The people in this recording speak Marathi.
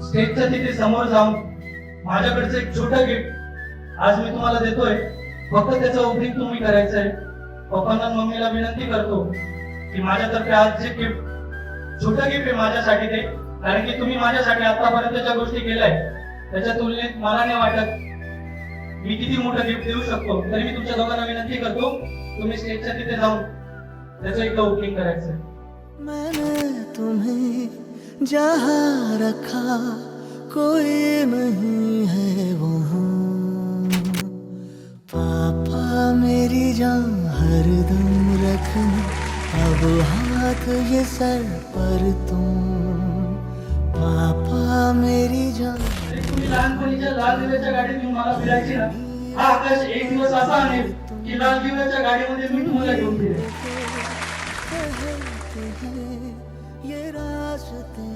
स्टेजच्या तिथे समोर जाऊन माझ्याकडचं एक छोटं गिफ्ट आज मी तुम्हाला देतोय. फक्त त्याचं ओपनिंग तुम्ही करायचंय. पप्पांना आणि मम्मीला विनंती करतो की माझ्यातर्फे आज जे गिफ्ट छोटं गिफ्ट आहे माझ्यासाठी ते, कारण की तुम्ही माझ्यासाठी आतापर्यंत ज्या गोष्टी केल्याय त्याच्या तुलनेत मला नाही वाटत मी किती मोठं गिफ्ट देऊ शकतो. तरी मी तुमच्या दोघांना विनंती करतो तुम्ही स्टेजच्या तिथे जाऊन त्याचं एकदा ओपनिंग करायचंय. मैंने तुम्हें जहाँ रखा कोई नहीं है वहाँ, पापा मेरी जान हरदम रखना अब हाथ ये सर पर तुम, पापा मेरी जान. तुम्ही लहानपणीच्या लाल दिव्याच्या गाडीत घेऊन मला फिरायची ना, हा आकाश एक दिवस असा आणेल की लाल दिव्याच्या गाडीमध्ये मी तुम्हाला घेऊन फिरेन. कहते हैं ये रास्ते